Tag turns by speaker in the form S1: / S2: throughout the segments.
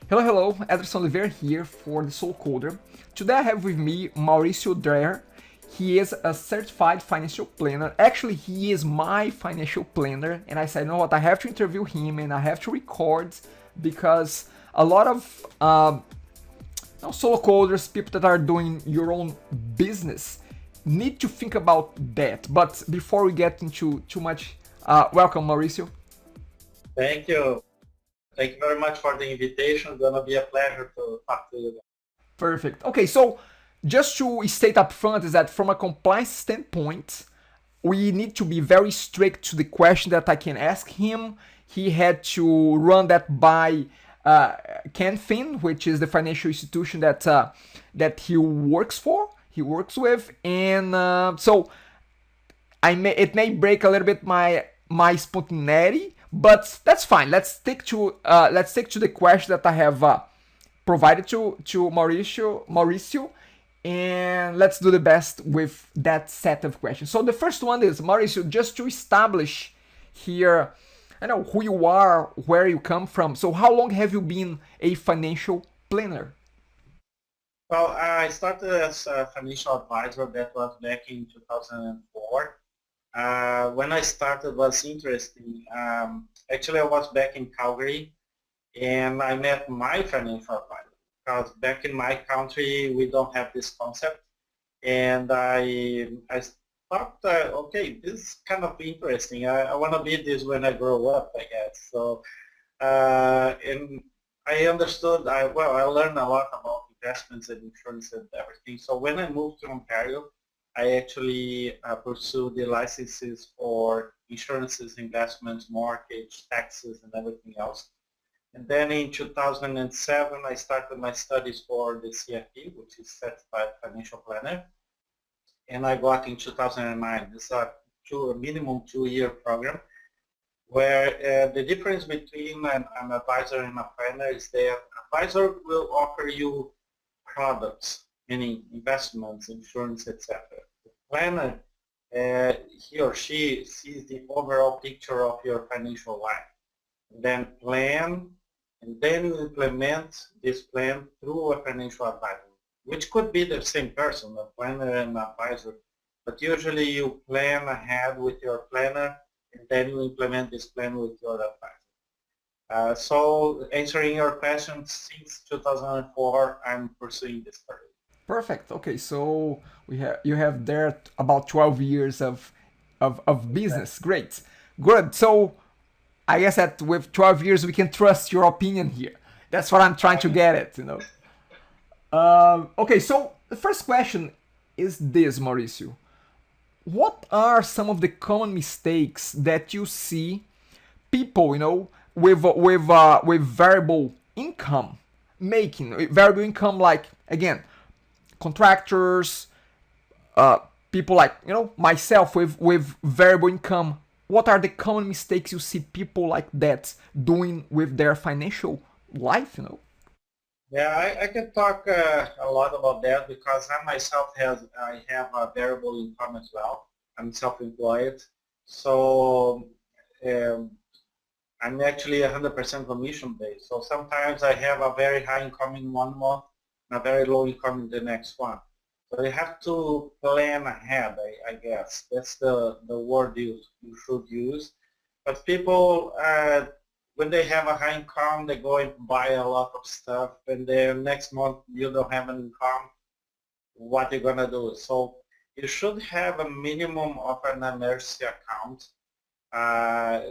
S1: Hello, hello, Ederson Oliveira here for the Soul Coder. Today I have with me Mauricio Dreher. He is a certified financial planner. Actually, he is my financial planner, and I said, you know what, I have to interview him and I have to record because a lot of solo coders, people that are doing your own business, need to think about that. But before we get into too much, welcome, Mauricio.
S2: Thank you. Thank you very much for the invitation. It's gonna be a pleasure to talk to you.
S1: Perfect. Okay, so just to state up front is that from a compliance standpoint, we need to be very strict to the question that I can ask him. He had to run that by CanFin, which is the financial institution that he works for, he works with, and so it may break a little bit my spontaneity, but that's fine. Let's stick to the question that I have provided to Mauricio, and let's do the best with that set of questions. So the first one is, Mauricio, just to establish here, I know who you are, where you come from. So how long have you been a financial planner?
S2: Well, I started as a financial advisor. That was back in 2004. When I started was interesting. Actually, I was back in Calgary, and I met my financial advisor because back in my country we don't have this concept, and I thought, okay, this is kind of interesting. I want to be this when I grow up, I guess. So and I understood. I learned a lot about investments and insurance and everything. So when I moved to Ontario, I actually pursued the licenses for insurances, investments, mortgage, taxes, and everything else. And then in 2007, I started my studies for the CFP, which is Certified Financial Planner, and I got in 2009. This is a minimum 2-year program where the difference between an advisor and a planner is that advisor will offer you products, meaning investments, insurance, etc. The planner, he or she sees the overall picture of your financial life, then plan, and then you implement this plan through a financial advisor, which could be the same person, a planner and an advisor, but usually you plan ahead with your planner and then you implement this plan with your advisor. So answering your question, since 2004, I'm pursuing this career.
S1: Perfect. Okay, so you have there about 12 years of business. Great. Good. So I guess that with 12 years we can trust your opinion here. That's what I'm trying to get at. Okay, so the first question is this, Mauricio. What are some of the common mistakes that you see people, with variable income making variable income, like again, contractors, people like myself with variable income. What are the common mistakes you see people like that doing with their financial life?
S2: Yeah, I can talk a lot about that because I myself I have a variable income as well. I'm self-employed, so um, I'm actually 100% commission based. So sometimes I have a very high income in one month and a very low income in the next one. So you have to plan ahead, I guess. That's the word you should use. But people, when they have a high income, they go and buy a lot of stuff, and then next month you don't have an income. What are you gonna do? So you should have a minimum of an emergency account, uh,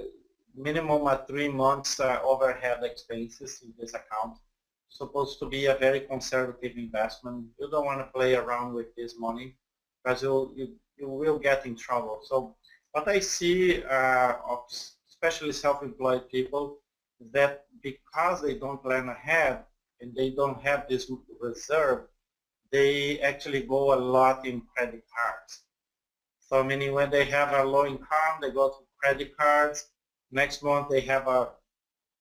S2: minimum of 3 months overhead expenses in this account. Supposed to be a very conservative investment. You don't want to play around with this money because you will get in trouble. So what I see of especially self-employed people is that because they don't plan ahead and they don't have this reserve, they actually go a lot in credit cards. So meaning when they have a low income, they go to credit cards. Next month they have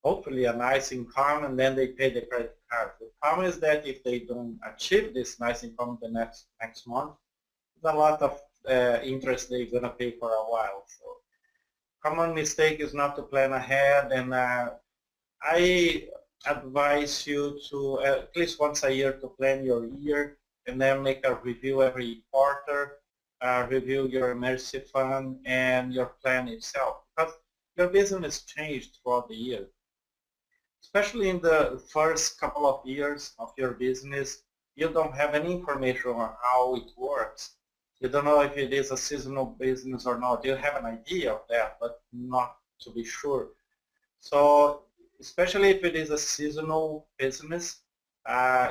S2: hopefully a nice income, and then they pay the credit card. The problem is that if they don't achieve this nice income the next month, there's a lot of interest they're gonna pay for a while. So common mistake is not to plan ahead, and I advise you to at least once a year to plan your year and then make a review every quarter, review your emergency fund and your plan itself. Because your business changed throughout the year. Especially in the first couple of years of your business, you don't have any information on how it works. You don't know if it is a seasonal business or not. You have an idea of that, but not to be sure. So especially if it is a seasonal business,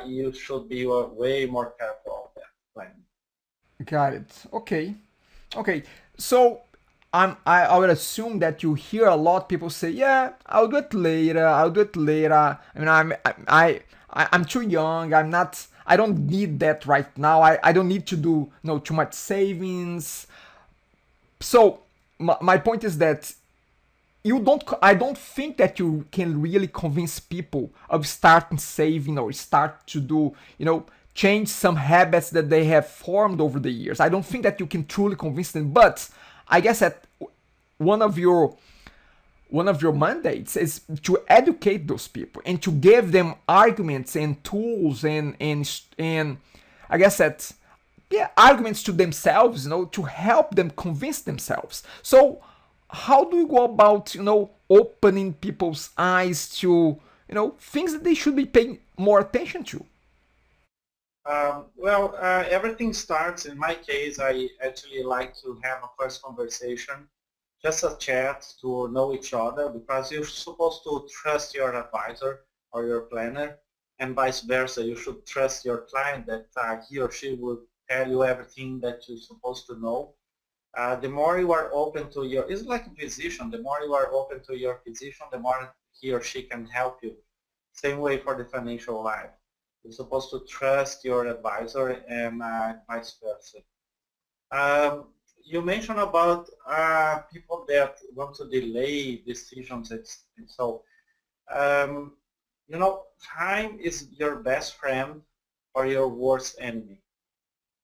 S2: you should be way more careful of that plan.
S1: Got it. Okay. Okay. So I would assume that you hear a lot people say, "Yeah, I'll do it later. I'll do it later." I mean, I'm too young. I don't need that right now. I don't need to do too much savings. So my point is that I don't think that you can really convince people of starting saving or start to do, change some habits that they have formed over the years. I don't think that you can truly convince them, but I guess that one of your one of your mandates is to educate those people and to give them arguments and tools and I guess that, yeah, arguments to themselves, to help them convince themselves. So how do you go about, opening people's eyes to, things that they should be paying more attention to?
S2: Everything starts, in my case, I actually like to have a first conversation, just a chat to know each other because you're supposed to trust your advisor or your planner and vice versa. You should trust your client that he or she will tell you everything that you're supposed to know. The more you are open to it's like a physician, the more you are open to your physician, the more he or she can help you. Same way for the financial life. You're supposed to trust your advisor and vice versa. You mentioned about people that want to delay decisions. And so, um, time is your best friend or your worst enemy.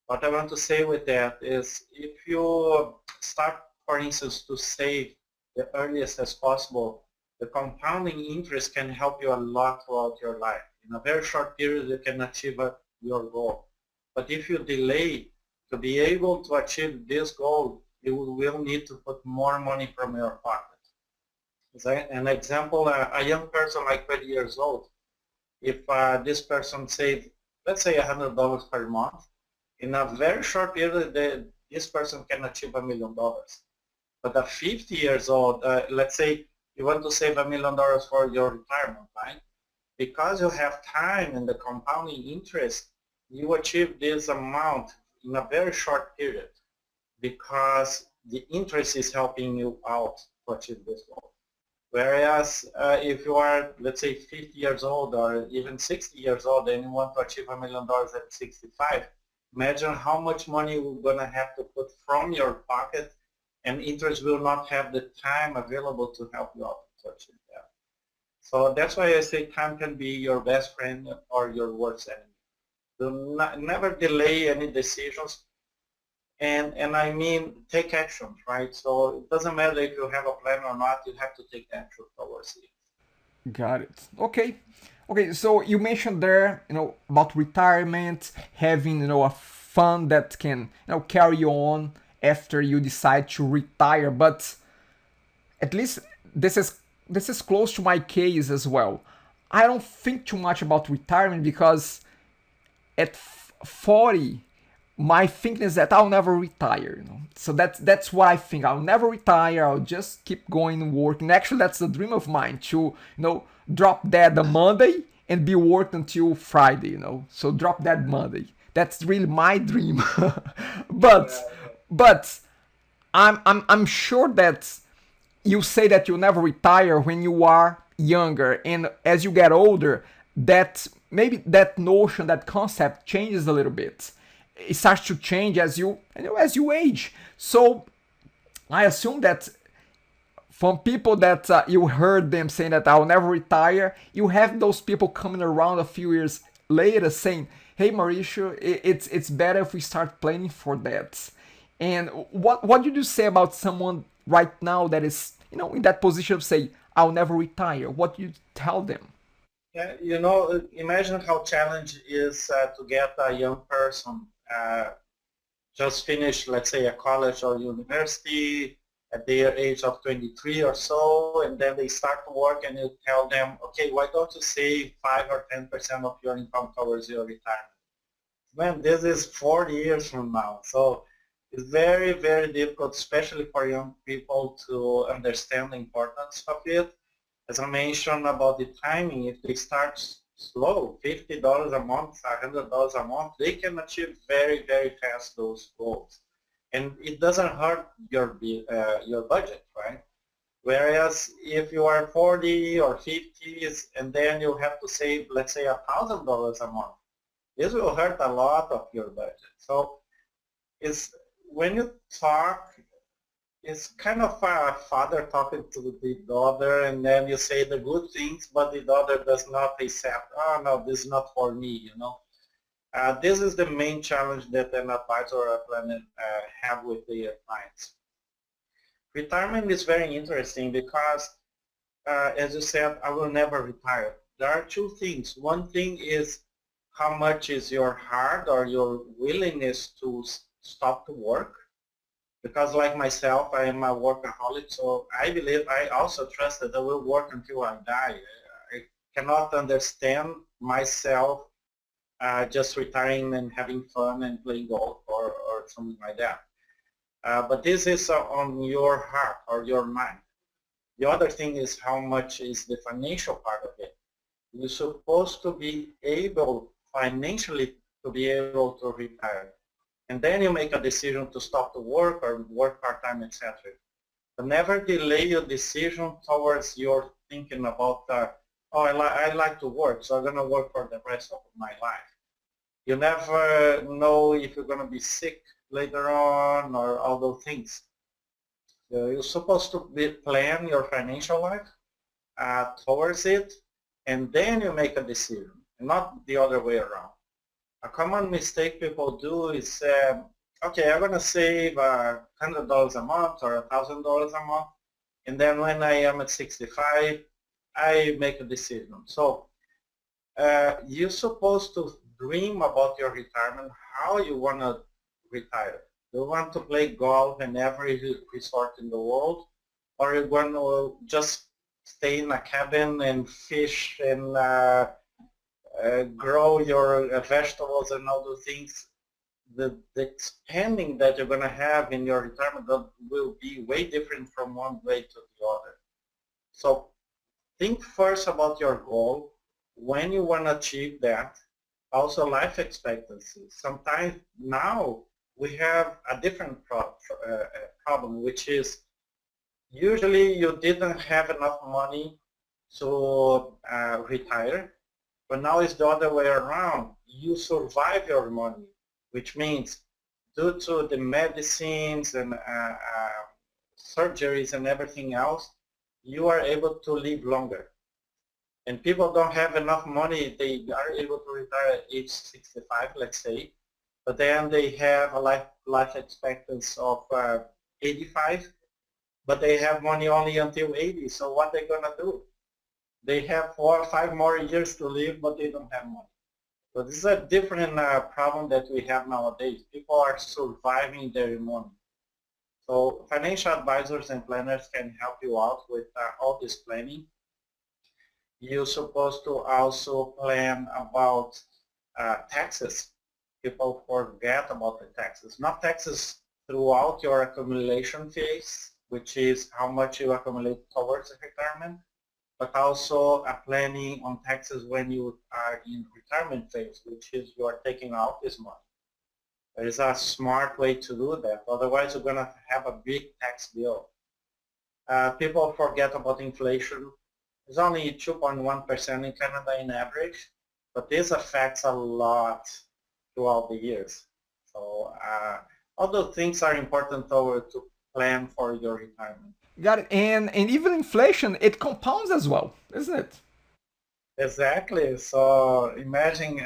S2: What I want to say with that is if you start, for instance, to save the earliest as possible, the compounding interest can help you a lot throughout your life. In a very short period, you can achieve your goal. But if you delay to be able to achieve this goal, you will need to put more money from your pocket. As an example, a young person like 20 years old, if this person saved, let's say $100 per month, in a very short period, this person can achieve $1,000,000. But at 50 years old, let's say you want to save $1,000,000 for your retirement, right? Because you have time and the compounding interest, you achieve this amount in a very short period because the interest is helping you out to achieve this goal. Whereas if you are, let's say, 50 years old or even 60 years old and you want to achieve $1,000,000 at 65, imagine how much money you're going to have to put from your pocket, and interest will not have the time available to help you out to achieve that. So that's why I say time can be your best friend or your worst enemy. Do not, never delay any decisions, and I mean take actions, right? So it doesn't matter if you have a plan or not, you have to take action towards it.
S1: Got it. Okay. Okay, so you mentioned there, about retirement, having, a fund that can, carry you on after you decide to retire, but at least this is close to my case as well. I don't think too much about retirement because at 40, my thinking is that I'll never retire. So that's what I think. I'll never retire. I'll just keep going working. Actually, that's a dream of mine to drop dead on Monday and be working until Friday. So drop dead Monday. That's really my dream. but but I'm sure that you say that you'll never retire when you are younger, and as you get older, that maybe that notion, that concept changes a little bit. It starts to change as you age. So I assume that from people that you heard them saying that I'll never retire, you have those people coming around a few years later saying, "Hey, Mauricio, it's better if we start planning for that." And what did you say about someone right now that is in that position of say, "I'll never retire"? What do you tell them?
S2: Yeah, imagine how challenging it is to get a young person just finished, let's say, a college or university at their age of 23 or so, and then they start to work and you tell them, okay, why don't you save 5 or 10% of your income towards your retirement? Man, this is 40 years from now. So it's very, very difficult, especially for young people to understand the importance of it. As I mentioned about the timing, if they start slow, $50 a month, $100 a month, they can achieve very, very fast those goals. And it doesn't hurt your budget, right? Whereas if you are 40 or 50 and then you have to save, let's say, $1,000 a month, this will hurt a lot of your budget. So it's when you talk, it's kind of a father talking to the daughter, and then you say the good things, but the daughter does not accept. Oh no, this is not for me. This is the main challenge that an advisor or a planner have with their clients. Retirement is very interesting because, as you said, I will never retire. There are two things. One thing is how much is your heart or your willingness to stop to work, because like myself, I am a workaholic, so I believe I also trust that I will work until I die. I cannot understand myself just retiring and having fun and playing golf or something like that. But this is on your heart or your mind. The other thing is how much is the financial part of it. You're supposed to be able financially to be able to retire. And then you make a decision to stop the work or work part-time, etc. But never delay your decision towards your thinking about, oh, I like to work, so I'm going to work for the rest of my life. You never know if you're going to be sick later on or all those things. So you're supposed to plan your financial life towards it, and then you make a decision, not the other way around. A common mistake people do is, okay, I'm going to save $100 a month or $1,000 a month, and then when I am at 65, I make a decision. So you're supposed to dream about your retirement, how you want to retire. You want to play golf in every resort in the world, or you want to just stay in a cabin and fish and grow your vegetables and all those things. The spending that you're going to have in your retirement will be way different from one way to the other. So think first about your goal, when you want to achieve that, also life expectancy. Sometimes now we have a different problem, which is usually you didn't have enough money to retire, but now it's the other way around. You survive your money, which means due to the medicines and surgeries and everything else, you are able to live longer. And people don't have enough money. They are able to retire at age 65, let's say, but then they have a life expectancy of 85, but they have money only until 80. So what are they going to do? They have 4 or 5 more years to live, but they don't have money. So this is a different problem that we have nowadays. People are surviving their money. So financial advisors and planners can help you out with all this planning. You're supposed to also plan about taxes. People forget about the taxes. Not taxes throughout your accumulation phase, which is how much you accumulate towards retirement, but also a planning on taxes when you are in retirement phase, which is you are taking out this money. There is a smart way to do that. Otherwise, you're going to have a big tax bill. People forget about inflation. It's only 2.1% in Canada in average, but this affects a lot throughout the years. So all those things are important to plan for your retirement.
S1: Got it. And even inflation, it compounds as well, isn't it?
S2: Exactly. So imagine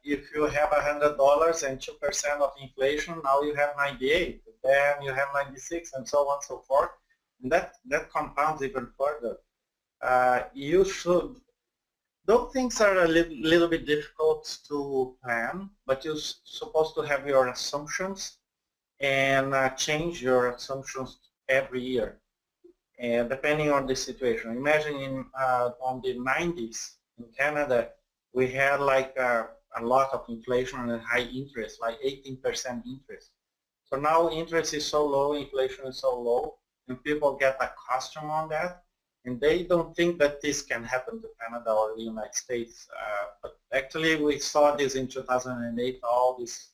S2: if you have $100 and 2% of inflation, now you have 98, then you have 96, and so on and so forth. And that compounds even further. You should Those things are a little bit difficult to plan, but you're supposed to have your assumptions and change your assumptions every year, and depending on the situation. Imagine on the 90s in Canada, we had like a lot of inflation and high interest, like 18% interest. So now interest is so low, inflation is so low, and people get accustomed on that, and they don't think that this can happen to Canada or the United States. But actually, we saw this in 2008, all these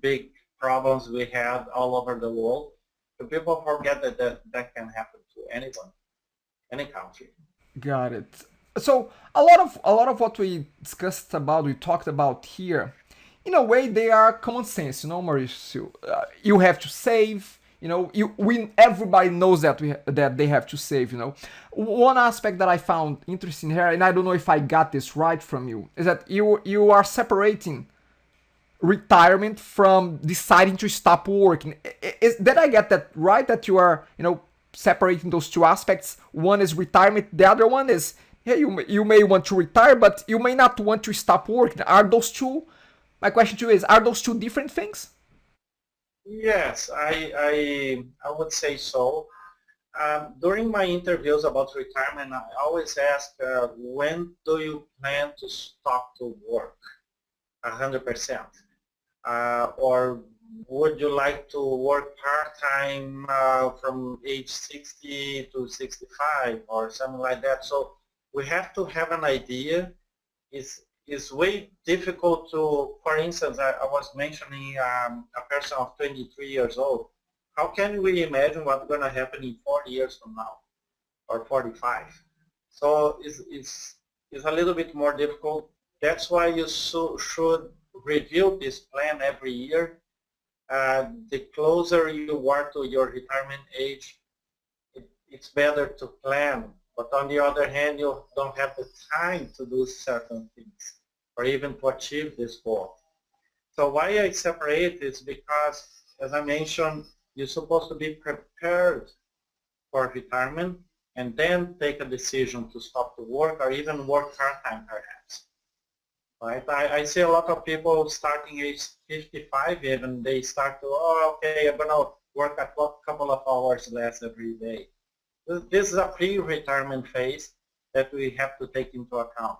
S2: big problems we had all over the world. So people forget that can happen to anyone, any country.
S1: Got it. So a lot of what we discussed about, we talked about here, in a way they are common sense, Mauricio. You have to save. Everybody knows that they have to save. One aspect that I found interesting here, and I don't know if I got this right from you, is that you are separating retirement from deciding to stop working. Did I get that right? That you are, separating those two aspects. One is retirement. The other one is, yeah, you may want to retire, but you may not want to stop working. Are those two? My question to you is: are those two different things?
S2: Yes, I would say so. During my interviews about retirement, I always ask, when do you plan to stop to work? 100%. Or would you like to work part-time from age 60 to 65 or something like that? So we have to have an idea. It's way difficult to, for instance, I was mentioning a person of 23 years old. How can we imagine what's going to happen in 40 years from now or 45? So it's a little bit more difficult. That's why you should review this plan every year. The closer you are to your retirement age, it's better to plan. But on the other hand, you don't have the time to do certain things or even to achieve this goal. So why I separate is because, as I mentioned, you're supposed to be prepared for retirement and then take a decision to stop to work or even work part-time perhaps. Right? I see a lot of people starting age 55 even, they start to, oh, okay, I'm going to work a couple of hours less every day. This is a pre-retirement phase that we have to take into account.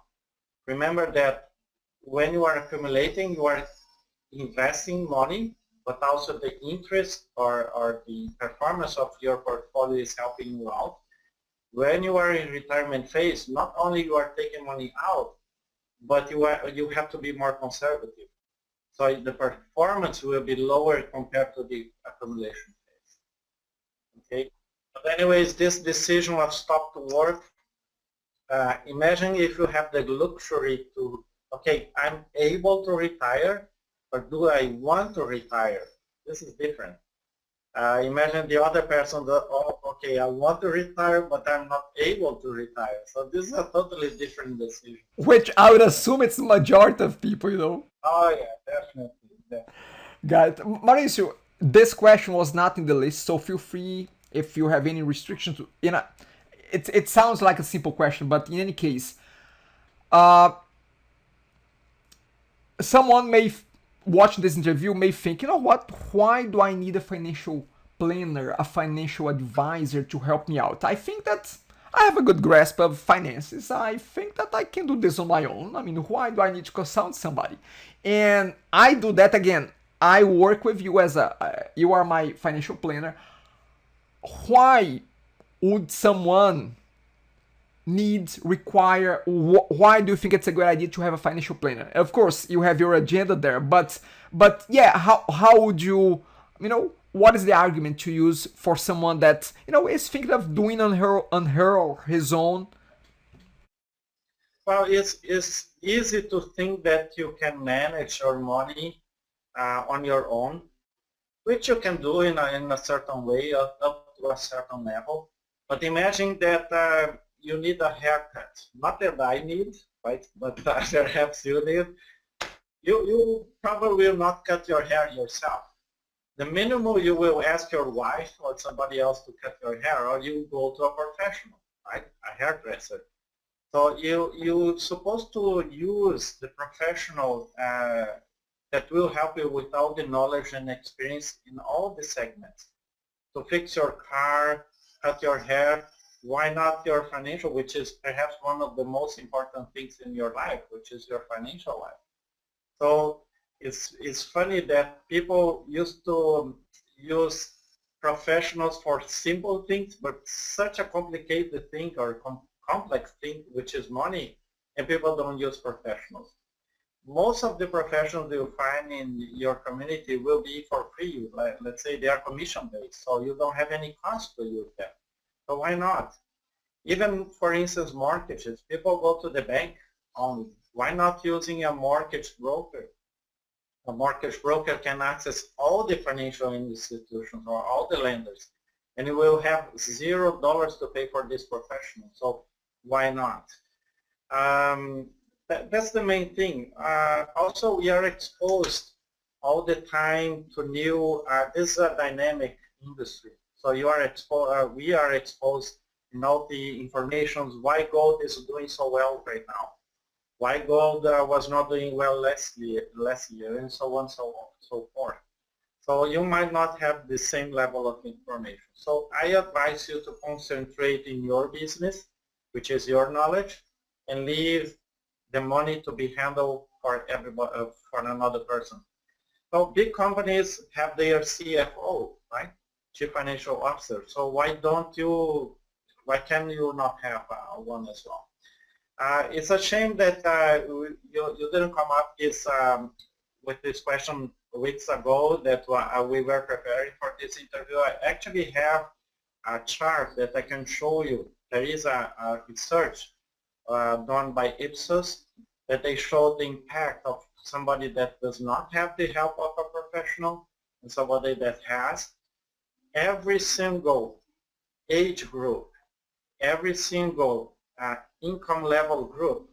S2: Remember that when you are accumulating, you are investing money, but also the interest or the performance of your portfolio is helping you out. When you are in retirement phase, not only you are taking money out, but you have to be more conservative. So the performance will be lower compared to the accumulation phase. Okay. But anyways, this decision of stop to work, imagine if you have the luxury to, okay, I'm able to retire, but do I want to retire? This is different. Imagine the other person that, oh, okay, I want to retire, but I'm not able to retire. So this is a totally different decision.
S1: Which I would assume it's the majority of people.
S2: Oh yeah, definitely.
S1: Got it. Mauricio, this question was not in the list, so feel free if you have any restrictions. It sounds like a simple question, but in any case, uh, someone watching this interview may think, you know what? Why do I need a financial planner, a financial advisor to help me out? I think that I have a good grasp of finances. I think that I can do this on my own. I mean, why do I need to consult somebody? And I do that again. I work with you as you are my financial planner. Why would someone require, why do you think it's a good idea to have a financial planner? Of course you have your agenda there, but yeah, how would what is the argument to use for someone that is thinking of doing on her or his own?
S2: Well, it's easy to think that you can manage your money on your own, which you can do in a certain way up to a certain level. But imagine that you need a haircut. Not that I need, right? But perhaps you need. You probably will not cut your hair yourself. The minimum you will ask your wife or somebody else to cut your hair, or you go to a professional, right? A hairdresser. So you're supposed to use the professional that will help you with all the knowledge and experience in all the segments. To fix your car, cut your hair, why not your financial, which is perhaps one of the most important things in your life, which is your financial life. So it's funny that people used to use professionals for simple things, but such a complicated thing or complex thing, which is money, and people don't use professionals. Most of the professionals you find in your community will be for free. Like, let's say they are commission based, so you don't have any cost to use them. So why not? Even, for instance, mortgages. People go to the bank only. Why not using a mortgage broker? A mortgage broker can access all the financial institutions or all the lenders, and you will have $0 to pay for this professional. So why not? That's the main thing. Also, we are exposed all the time to new. This is a dynamic industry, so you are exposed. We are exposed in all the informations. Why gold is doing so well right now? Why gold was not doing well last year, and so on, so on, so forth. So you might not have the same level of information. So I advise you to concentrate in your business, which is your knowledge, and leave the money to be handled for everybody, for another person. So big companies have their CFO, right? Chief Financial Officer. So why can you not have one as well? It's a shame that you didn't come up with this question weeks ago that we were preparing for this interview. I actually have a chart that I can show you. There is a research done by Ipsos that they show the impact of somebody that does not have the help of a professional and somebody that has. Every single age group, every single income level group,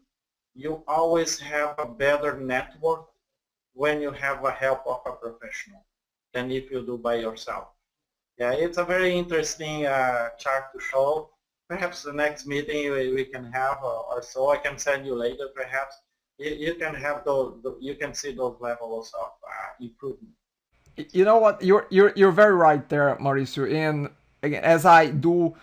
S2: you always have a better network when you have a help of a professional than if you do by yourself. Yeah, it's a very interesting chart to show. Perhaps the next meeting we can have or so, I can send you later perhaps. You can have you can see those levels of improvement.
S1: You know what, you're very right there, Mauricio. And again, as I do,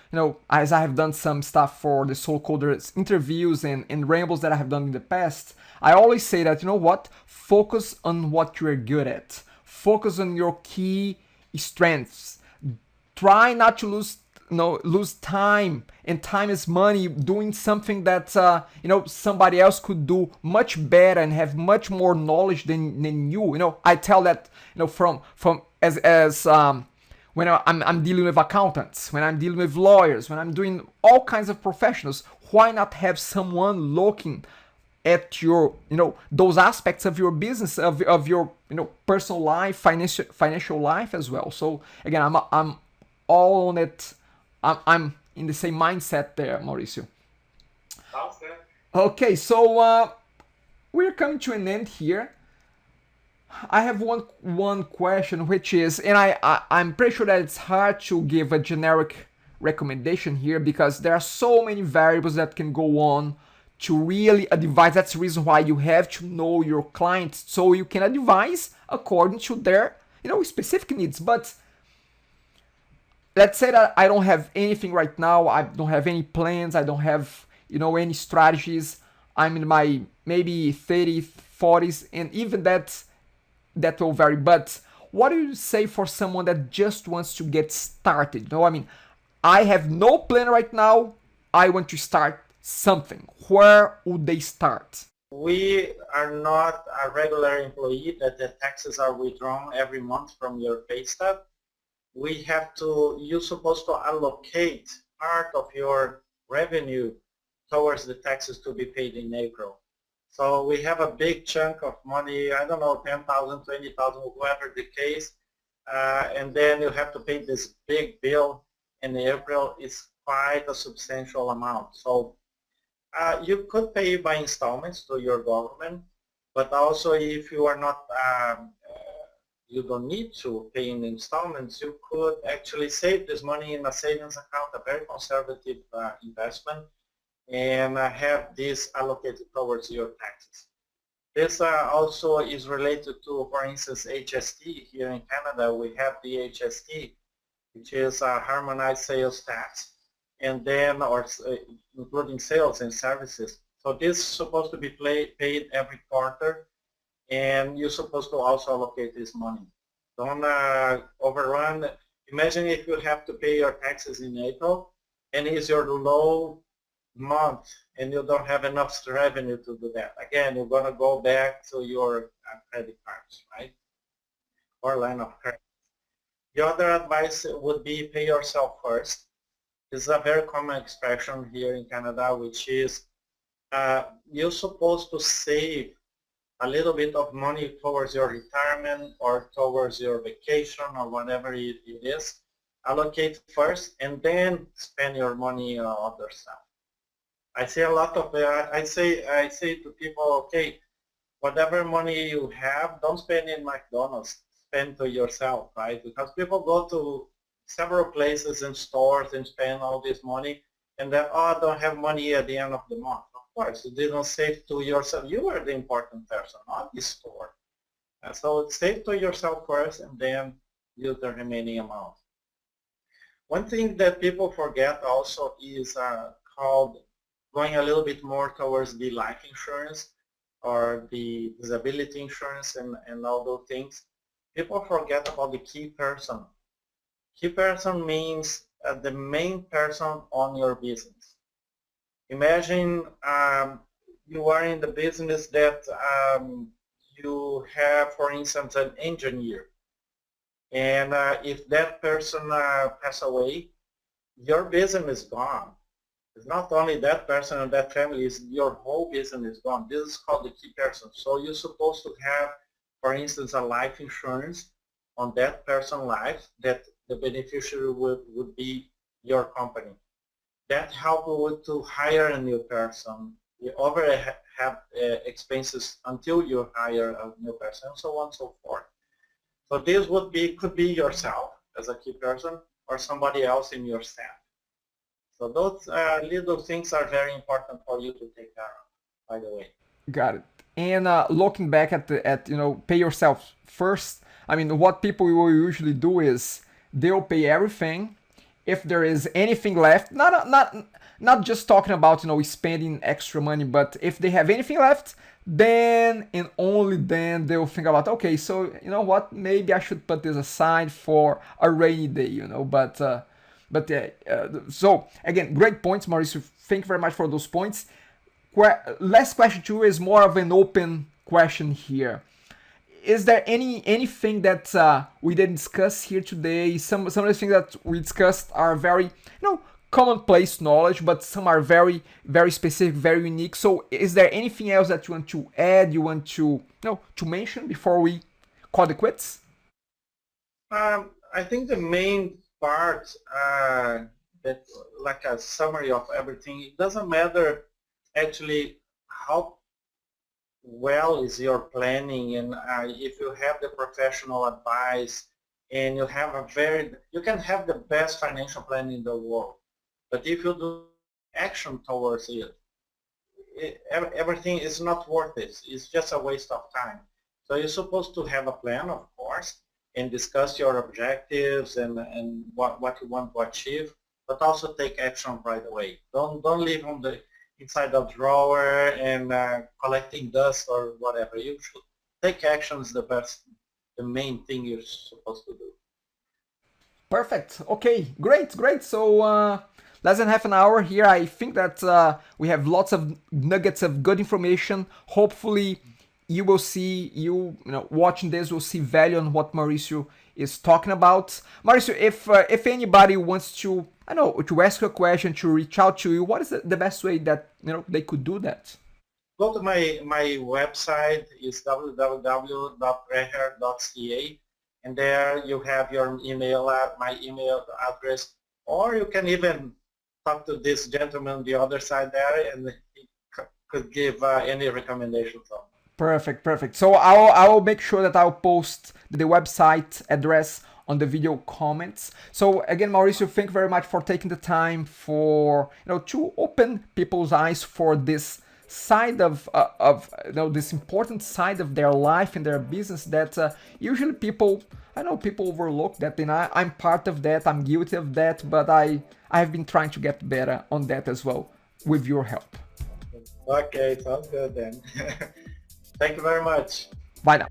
S1: as I have done some stuff for the Soul Coders interviews and rambles that I have done in the past, I always say that, you know what, focus on what you're good at, focus on your key strengths, try not to lose time, and time is money, doing something that somebody else could do much better and have much more knowledge than you. I tell that, from as when I'm dealing with accountants, when I'm dealing with lawyers, when I'm doing all kinds of professionals, why not have someone looking at your those aspects of your business, of your personal life, financial life as well. So again, I'm all on it. I'm in the same mindset there, Mauricio.
S2: Okay.
S1: Okay, so we're coming to an end here. I have one question, which is, and I'm pretty sure that it's hard to give a generic recommendation here because there are so many variables that can go on to really advise. That's the reason why you have to know your clients so you can advise according to their specific needs. But let's say that I don't have anything right now. I don't have any plans. I don't have any strategies. I'm in my maybe 30s, 40s, and even that will vary. But what do you say for someone that just wants to get started? I mean, I have no plan right now. I want to start something. Where would they start?
S2: We are not a regular employee that the taxes are withdrawn every month from your pay stub. You're supposed to allocate part of your revenue towards the taxes to be paid in April. So we have a big chunk of money, I don't know, 10,000, 20,000, whatever the case, and then you have to pay this big bill in April. It's quite a substantial amount. So you could pay by installments to your government, but also if you are not you don't need to pay in installments, you could actually save this money in a savings account, a very conservative investment. and have this allocated towards your taxes. This also is related to, for instance, HST. Here in Canada, we have the HST, which is a harmonized sales tax, and then, including sales and services. So this is supposed to be paid every quarter, and you're supposed to also allocate this money. Don't overrun. Imagine if you have to pay your taxes in April, and it's your low month, and you don't have enough revenue to do that. Again, you're going to go back to your credit cards, right? Or line of credit. The other advice would be pay yourself first. This is a very common expression here in Canada, which is you're supposed to save a little bit of money towards your retirement or towards your vacation or whatever it is. Allocate first and then spend your money on other stuff. I see a lot of, I say to people, okay, whatever money you have, don't spend in McDonald's, spend to yourself, right? Because people go to several places and stores and spend all this money, and then, oh, I don't have money at the end of the month. Of course, you didn't save to yourself. You are the important person, not the store. And so save to yourself first and then use the remaining amount. One thing that people forget also is called going a little bit more towards the life insurance or the disability insurance and all those things. People forget about the key person. Key person means the main person on your business. Imagine you are in the business that you have, for instance, an engineer. And if that person passes away, your business is gone. It's not only that person and that family, it's your whole business is gone. This is called the key person. So you're supposed to have, for instance, a life insurance on that person's life that the beneficiary would be your company. That helps you to hire a new person. You already have expenses until you hire a new person, and so on and so forth. So this could be yourself as a key person or somebody else in your staff. So those little things are very important for you to take care of, by the way.
S1: Got it. And looking back at pay yourself first. I mean, what people will usually do is they'll pay everything. If there is anything left, not just talking about spending extra money, but if they have anything left, then and only then they'll think about, okay, so you know what, maybe I should put this aside for a rainy day, but so again, great points, Mauricio. Thank you very much for those points. Last question too is more of an open question here. Is there anything that we didn't discuss here today? Some of the things that we discussed are very commonplace knowledge, but some are very very specific, very unique. So is there anything else that you want to add? You want to mention before we call it quits?
S2: I think the main part that like a summary of everything, it doesn't matter actually how well is your planning and if you have the professional advice and you can have the best financial plan in the world, but if you do action towards everything is not worth it. It's just a waste of time. So you're supposed to have a plan, of course, and discuss your objectives and what you want to achieve, but also take action right away. Don't leave on the inside the drawer and collecting dust or whatever. You should take actions. The main thing you're supposed to do.
S1: Perfect. Okay, great. So less than half an hour here. I think that we have lots of nuggets of good information. Hopefully, you will see watching this will see value on what Mauricio is talking about. Mauricio, if anybody wants to to ask you a question, to reach out to you, what is the best way that they could do that?
S2: Go to my website is www.dreher.ca, and there you have your my email address, or you can even talk to this gentleman on the other side there, and he could give any recommendations on.
S1: Perfect. So I will make sure that I'll post the website address on the video comments. So again, Mauricio, thank you very much for taking the time for, to open people's eyes for this side of this important side of their life and their business that usually people, I know people overlook that, and I'm part of that, I'm guilty of that, but I've been trying to get better on that as well with your help.
S2: Okay, sounds good then. Thank you very much.
S1: Bye now.